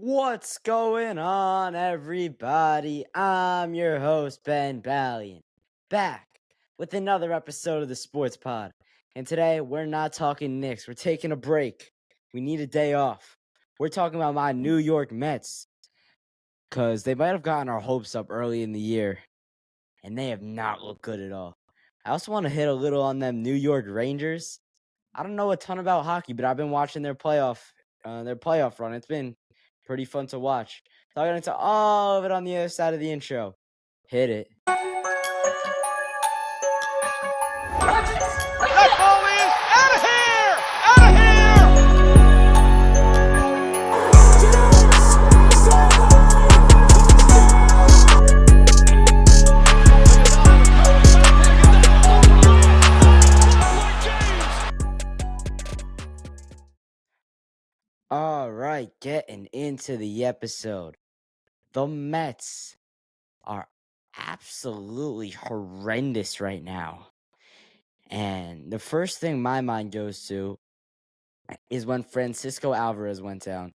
What's going on, everybody? I'm your host, Ben Ballion, back with another episode of the Sports Pod. And today, we're not talking Knicks. We're taking a break. We need a day off. We're talking about my New York Mets, because they might have gotten our hopes up early in the year, and they have not looked good at all. I also want to hit a little on them New York Rangers. I don't know a ton about hockey, but I've been watching their playoff run. It's been pretty fun to watch. So I'll get into all of it on the other side of the intro. Hit it. That ball is out of here! Out of here! All right, getting into the episode. The Mets are absolutely horrendous right now. And the first thing my mind goes to is when Francisco Alvarez went down.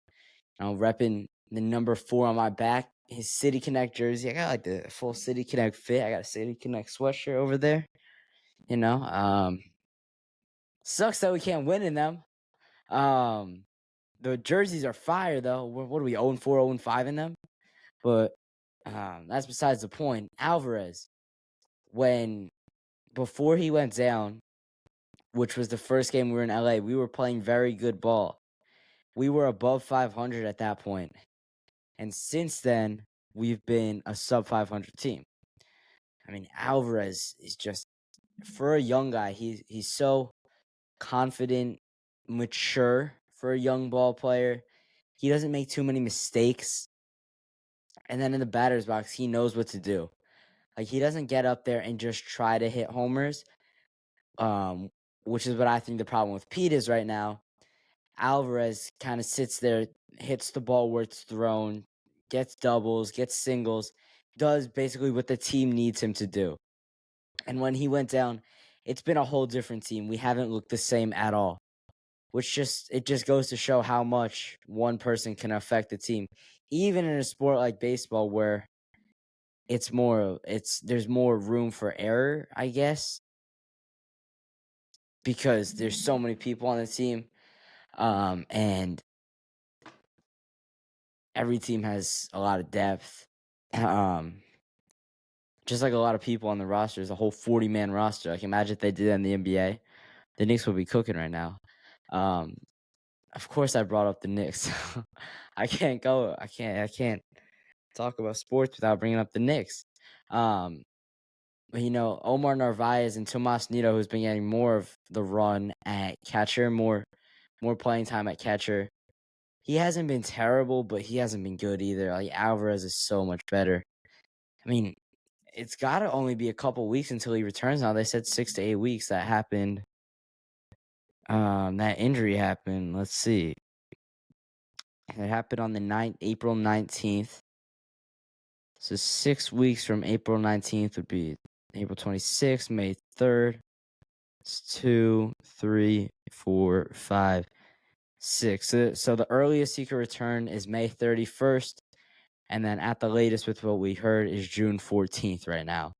Repping the number 4 on my back, his City Connect jersey. I got like the full City Connect fit. I got a City Connect sweatshirt over there. Sucks that we can't win in them. The jerseys are fire though. What are we, 0-4, 0-5 in them? But that's besides the point. Alvarez, before he went down, which was the first game we were in LA, we were playing very good ball. We were above 500 at that point. And since then, we've been a sub 500 team. I mean, Alvarez is just, for a young guy, he's so confident, mature for a young ball player. He doesn't make too many mistakes. And then in the batter's box, he knows what to do. Like, he doesn't get up there and just try to hit homers, which is what I think the problem with Pete is right now. Alvarez kind of sits there, hits the ball where it's thrown, gets doubles, gets singles, does basically what the team needs him to do. And when he went down, it's been a whole different team. We haven't looked the same at all, which it just goes to show how much one person can affect the team. Even in a sport like baseball where there's more room for error, I guess, because there's so many people on the team. And every team has a lot of depth. Just like a lot of people on the roster. There's a whole 40-man roster. Like, imagine if they did that in the NBA. The Knicks would be cooking right now. Of course I brought up the Knicks. I can't talk about sports without bringing up the Knicks. Omar Narvaez and Tomas Nido, who's been getting more of the run at catcher, more playing time at catcher. He hasn't been terrible, but he hasn't been good either. Like, Alvarez is so much better. I mean, it's got to only be a couple weeks until he returns now. They said 6 to 8 weeks. That happened. That injury happened. Let's see. It happened on the April 19th. So 6 weeks from April 19th would be April 26th, May 3rd. It's 2, 3, 4, 5, 6. So the earliest he could return is May 31st. And then at the latest, with what we heard, is June 14th right now.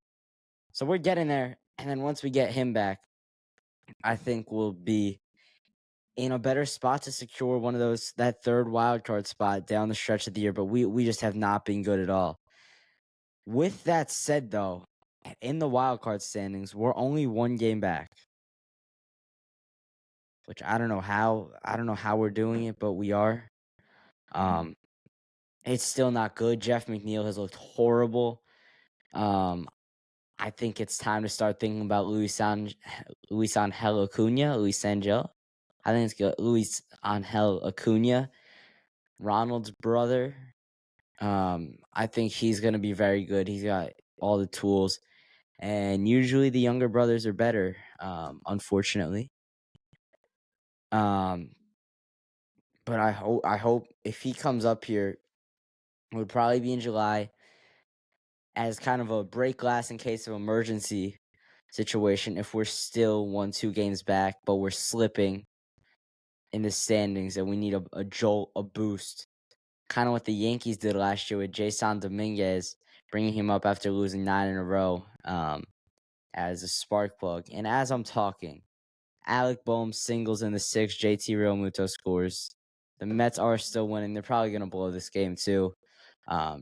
So we're getting there. And then once we get him back, I think we'll be in a better spot to secure that third wild card spot down the stretch of the year. But we just have not been good at all. With that said, though, in the wild card standings, we're only 1 game back. Which I don't know how we're doing it, but we are. It's still not good. Jeff McNeil has looked horrible. I think it's time to start thinking about Luis Angel Acuna. Luis Angel. I think it's good. Luis Angel Acuna, Ronald's brother. I think he's going to be very good. He's got all the tools. And usually the younger brothers are better, unfortunately. But I hope if he comes up here, it would probably be in July as kind of a break glass in case of emergency situation if we're still 1-2 games back, but we're slipping in the standings and we need a jolt, a boost, kind of what the Yankees did last year with Jason Dominguez, bringing him up after losing 9 in a row as a spark plug. And as I'm talking, Alec Bohm singles in the 6th, JT Realmuto scores. The Mets are still winning. They're probably going to blow this game too,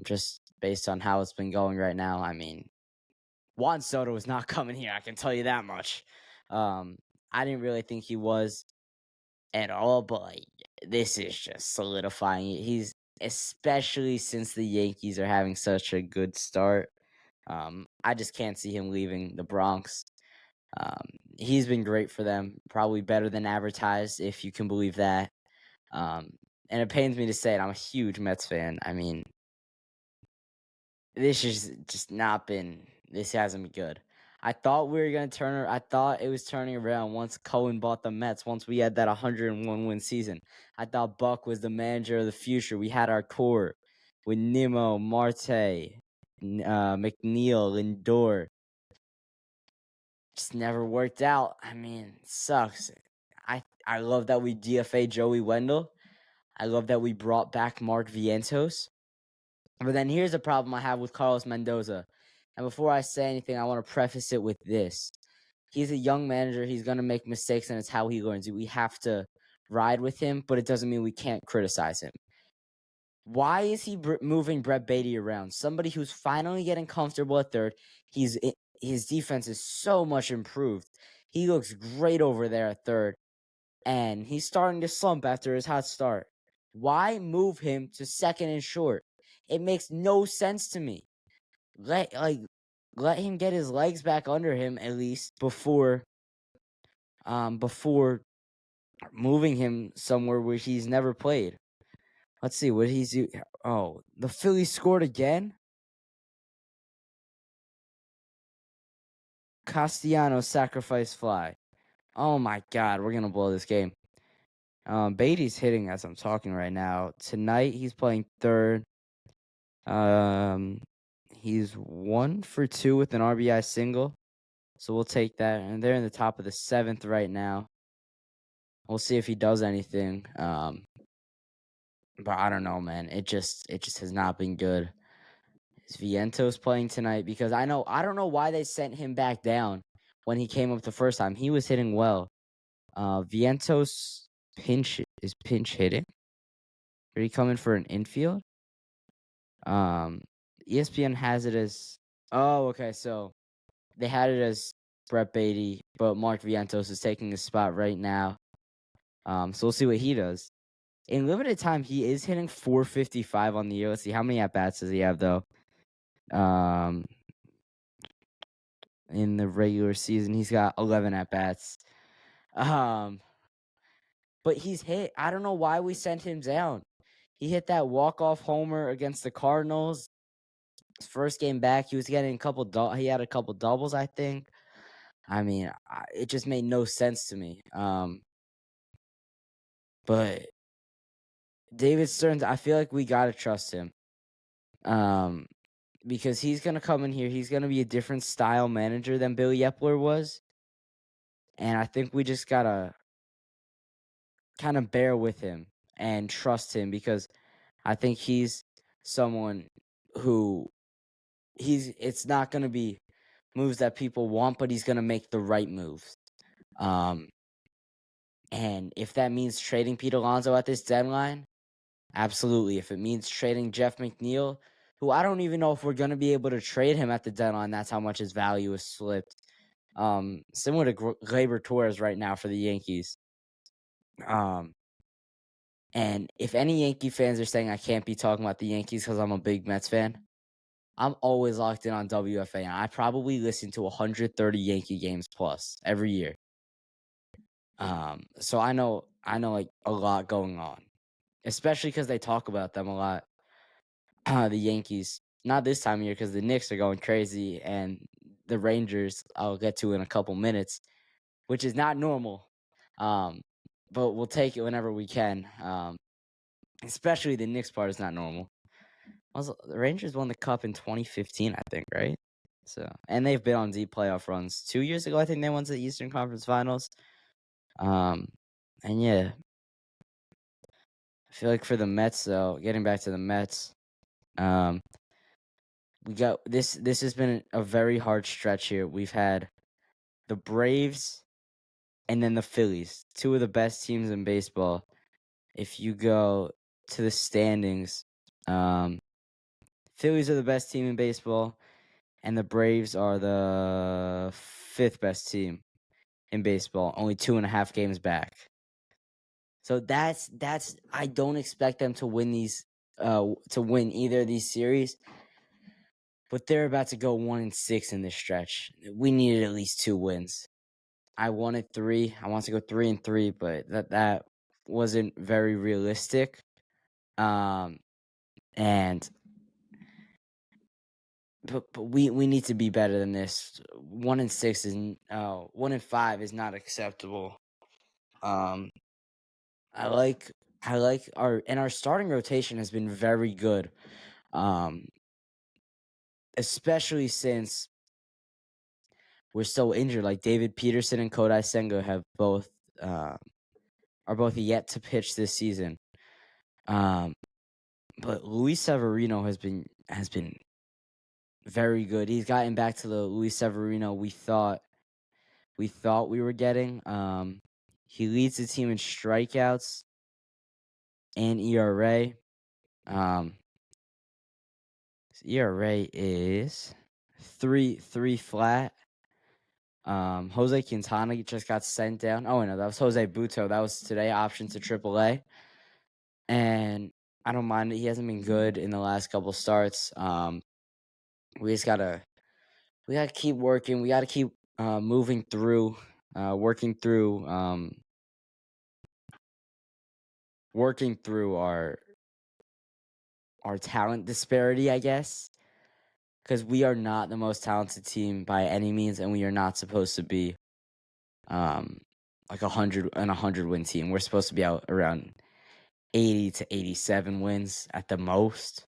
just based on how it's been going right now. I mean, Juan Soto is not coming here, I can tell you that much. I didn't really think he was at all, but like, this is just solidifying it. He's especially since the Yankees are having such a good start. I just can't see him leaving the Bronx. He's been great for them, probably better than advertised, if you can believe that. And it pains me to say it. I'm a huge Mets fan. I mean, this has just not been. This hasn't been good. I thought we were gonna turn. I thought it was turning around once Cohen bought the Mets. Once we had that 101 win season, I thought Buck was the manager of the future. We had our core with Nimmo, Marte, McNeil, Lindor. Just never worked out. I mean, it sucks. I love that we DFA Joey Wendell. I love that we brought back Mark Vientos. But then here's the problem I have with Carlos Mendoza. And before I say anything, I want to preface it with this. He's a young manager. He's going to make mistakes, and it's how he learns. We have to ride with him, but it doesn't mean we can't criticize him. Why is he moving Brett Baty around? Somebody who's finally getting comfortable at third. His defense is so much improved. He looks great over there at third, and he's starting to slump after his hot start. Why move him to second and short? It makes no sense to me. Let him get his legs back under him at least before moving him somewhere where he's never played. Let's see what he's do. Oh, the Phillies scored again. Castellanos sacrifice fly. Oh my God, we're gonna blow this game. Beatty's hitting as I'm talking right now. Tonight he's playing third. He's 1 for 2 with an RBI single, so we'll take that. And they're in the top of the 7th right now. We'll see if he does anything. But I don't know, man. It just has not been good. Is Vientos playing tonight? Because I don't know why they sent him back down when he came up the first time. He was hitting well. Vientos pinch hitting. Are you coming for an infield? ESPN has it as okay, so they had it as Brett Baty, but Mark Vientos is taking his spot right now. So we'll see what he does. In limited time, he is hitting 455 on the year. Let's see, how many at-bats does he have, though? In the regular season, he's got 11 at-bats. But he's hit. I don't know why we sent him down. He hit that walk-off homer against the Cardinals. His first game back, he was getting he had a couple doubles, I think. I mean, it just made no sense to me. But David Stearns, I feel like we gotta trust him. Because he's gonna come in here, he's gonna be a different style manager than Billy Epler was. And I think we just gotta kind of bear with him and trust him, because I think he's someone who it's not gonna be moves that people want, but he's gonna make the right moves. And if that means trading Pete Alonso at this deadline, absolutely. If it means trading Jeff McNeil, who I don't even know if we're going to be able to trade him at the deadline, that's how much his value has slipped. Similar to Gleyber Torres right now for the Yankees. And if any Yankee fans are saying I can't be talking about the Yankees because I'm a big Mets fan, I'm always locked in on WFA. And I probably listen to 130 Yankee games plus every year. So I know like a lot going on, especially because they talk about them a lot. The Yankees, not this time of year because the Knicks are going crazy, and the Rangers I'll get to in a couple minutes, which is not normal. But we'll take it whenever we can. Especially the Knicks part is not normal. Also, the Rangers won the Cup in 2015, I think, right? So, and they've been on deep playoff runs. 2 years ago, I think they went to the Eastern Conference Finals. And yeah, I feel like for the Mets, though, getting back to the Mets, um, we got this. This has been a very hard stretch here. We've had the Braves and then the Phillies, two of the best teams in baseball. If you go to the standings, um, Phillies are the best team in baseball, and the Braves are the fifth best team in baseball, only 2.5 games back. So that's I don't expect them to win to win either of these series, but they're about to go 1-6 in this stretch. We needed at least 2 wins. I wanted 3. I wanted to go 3-3, but that wasn't very realistic. And but we need to be better than this. 1-6 is 1-5 is not acceptable. Um, I like our starting rotation has been very good. Um, especially since we're so injured. Like David Peterson and Kodai Senga have both are both yet to pitch this season. But Luis Severino has been very good. He's gotten back to the Luis Severino we thought we were getting. He leads the team in strikeouts and ERA. His ERA is 3 flat. Jose Quintana just got sent down. Oh no, that was Jose Buto. That was today, option to AAA. And I don't mind it. He hasn't been good in the last couple starts. We gotta keep working. We gotta keep moving through, working through our talent disparity, I guess, because we are not the most talented team by any means, and we are not supposed to be like a 100 win team. We're supposed to be out around 80 to 87 wins at the most.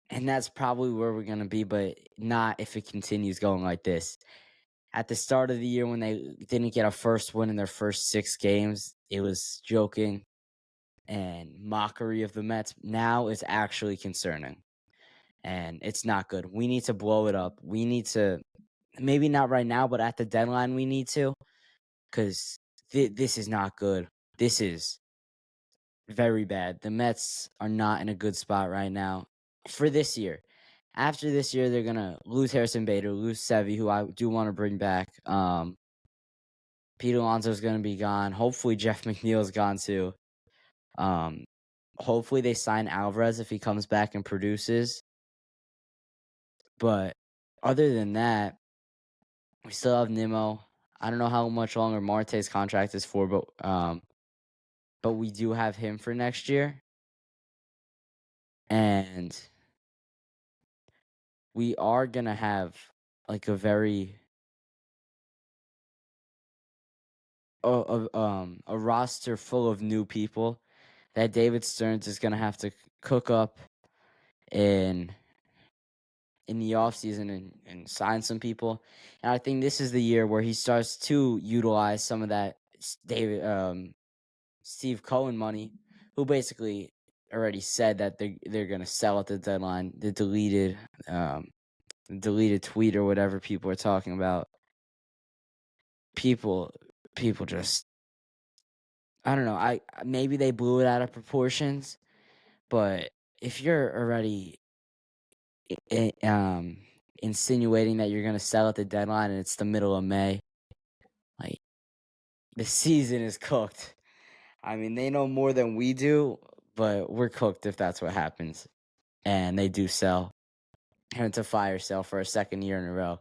And that's probably where we're going to be, but not if it continues going like this. At the start of the year, when they didn't get a first win in their first 6 games, it was joking and mockery of the Mets. Now it's actually concerning, and it's not good. We need to blow it up. We need to, maybe not right now, but at the deadline, we need to, because this is not good. This is very bad. The Mets are not in a good spot right now for this year. After this year, they're gonna lose Harrison Bader, lose Sevy, who I do want to bring back. Pete Alonso's gonna be gone. Hopefully, Jeff McNeil's gone too. Hopefully, they sign Alvarez if he comes back and produces. But other than that, we still have Nimmo. I don't know how much longer Marte's contract is for, but we do have him for next year, and we are gonna have like a roster full of new people that David Stearns is gonna have to cook up in the offseason and sign some people. And I think this is the year where he starts to utilize some of that Steve Cohen money, who basically already said that they're gonna sell at the deadline. The deleted tweet or whatever people are talking about. People just, I don't know. Maybe they blew it out of proportions, but if you're already insinuating that you're gonna sell at the deadline and it's the middle of May, like, the season is cooked. I mean, they know more than we do, but we're cooked if that's what happens. And they do sell, and it's a fire sale for a second year in a row.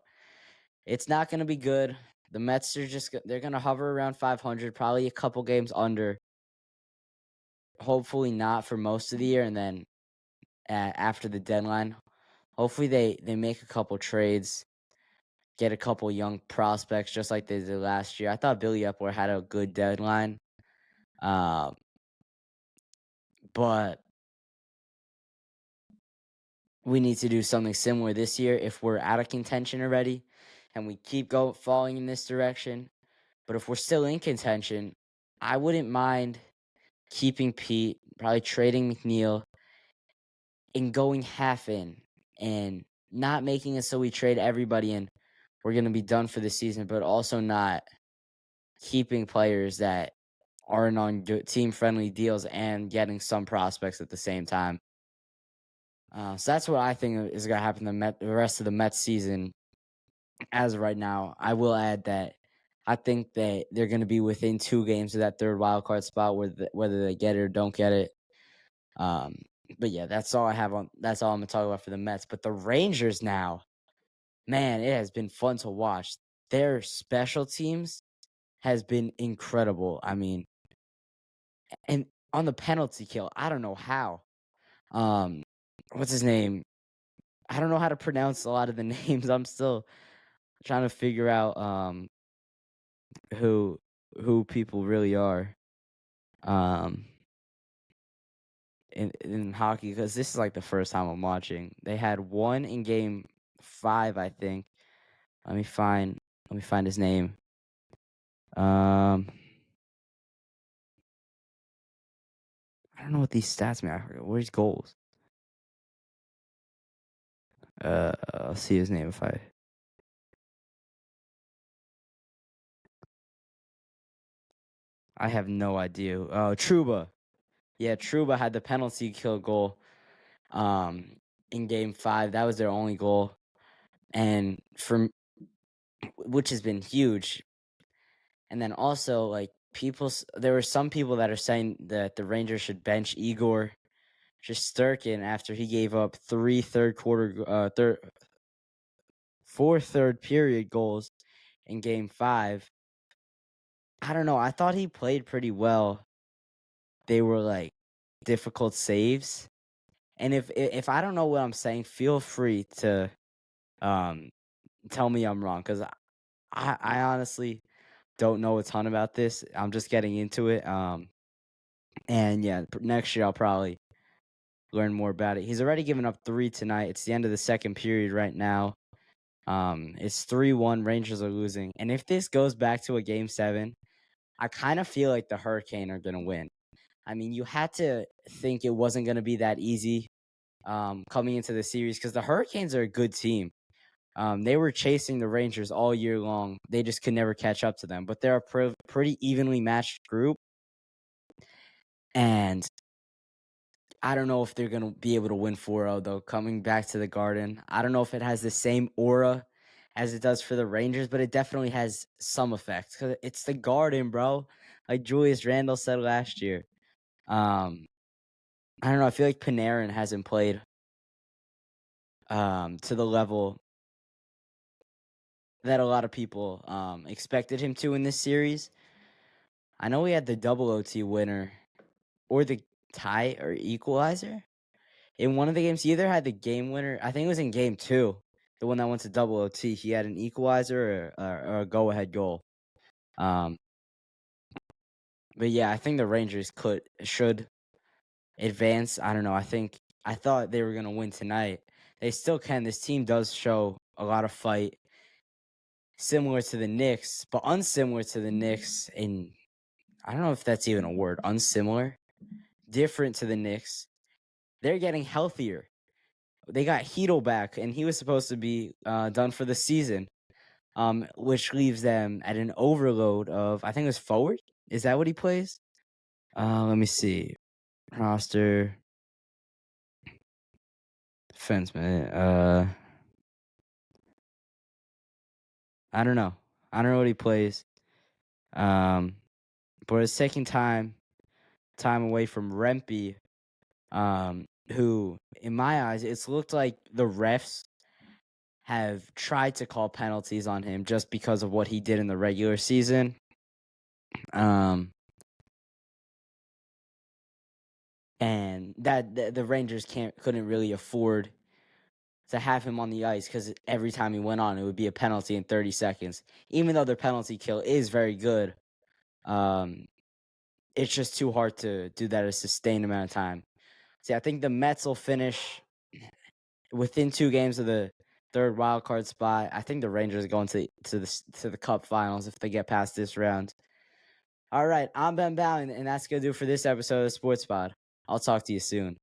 It's not gonna be good. The Mets are they're gonna hover around 500, probably a couple games under. Hopefully not for most of the year, and then after the deadline, hopefully they make a couple trades, get a couple young prospects just like they did last year. I thought Billy Epler had a good deadline, but we need to do something similar this year if we're out of contention already, and we keep falling in this direction. But if we're still in contention, I wouldn't mind keeping Pete, probably trading McNeil, and going half in and not making it so we trade everybody and we're going to be done for the season, but also not keeping players that aren't on team friendly deals and getting some prospects at the same time. So that's what I think is going to happen the rest of the Mets season. As of right now, I will add that I think that they're going to be within 2 games of that third wild card spot, whether they get it or don't get it. Um, but yeah, that's all I have on. That's all I'm gonna talk about for the Mets. But the Rangers now, man, it has been fun to watch. Their special teams has been incredible. I mean, and on the penalty kill, I don't know how. Um, what's his name? I don't know how to pronounce a lot of the names. I'm still trying to figure out who people really are. Um, in hockey because this is like the first time I'm watching. They had one in game 5, I think. Let me find his name. Um, I don't know what these stats mean. I forget. Where's goals? I'll see his name if I have no idea. Oh, Truba. Yeah, Truba had the penalty kill goal um in game 5. That was their only goal. And from which has been huge. And then also like there were some people that are saying that the Rangers should bench Igor Shesterkin after he gave up 4 third period goals in game 5. I don't know. I thought he played pretty well. They were like difficult saves. And if I don't know what I'm saying, feel free to um tell me I'm wrong cuz I honestly don't know a ton about this. I'm just getting into it. And yeah, next year I'll probably learn more about it. He's already given up 3 tonight. It's the end of the second period right now. It's 3-1. Rangers are losing. And if this goes back to a game 7, I kind of feel like the Hurricane are going to win. I mean, you had to think it wasn't going to be that easy coming into the series because the Hurricanes are a good team. They were chasing the Rangers all year long. They just could never catch up to them. But they're a pretty evenly matched group. And I don't know if they're going to be able to win 4-0, though, coming back to the Garden. I don't know if it has the same aura as it does for the Rangers, but it definitely has some effect because it's the Garden, bro. Like Julius Randle said last year. I don't know. I feel like Panarin hasn't played to the level that a lot of people expected him to in this series. I know we had the double OT winner or the tie or equalizer. In one of the games, he either had the game winner. I think it was in game 2, the one that went to double OT. He had an equalizer or a go-ahead goal. But yeah, I think the Rangers should advance. I don't know. I thought they were gonna win tonight. They still can. This team does show a lot of fight, similar to the Knicks, but unsimilar to the Knicks. And I don't know if that's even a word. Unsimilar, different to the Knicks. They're getting healthier. They got Heedle back, and he was supposed to be done for the season, which leaves them at an overload of, I think it was forward. Is that what he plays? Let me see. Roster. Defenseman. I don't know. I don't know what he plays. But it's taking time away from Rempe, who, in my eyes, it's looked like the refs have tried to call penalties on him just because of what he did in the regular season. And that the Rangers couldn't really afford to have him on the ice because every time he went on, it would be a penalty in 30 seconds. Even though their penalty kill is very good, it's just too hard to do that a sustained amount of time. See, I think the Mets will finish within 2 games of the third wild card spot. I think the Rangers are going to the Cup Finals if they get past this round. All right, I'm Ben Bowing, and that's gonna do it for this episode of Sports Pod. I'll talk to you soon.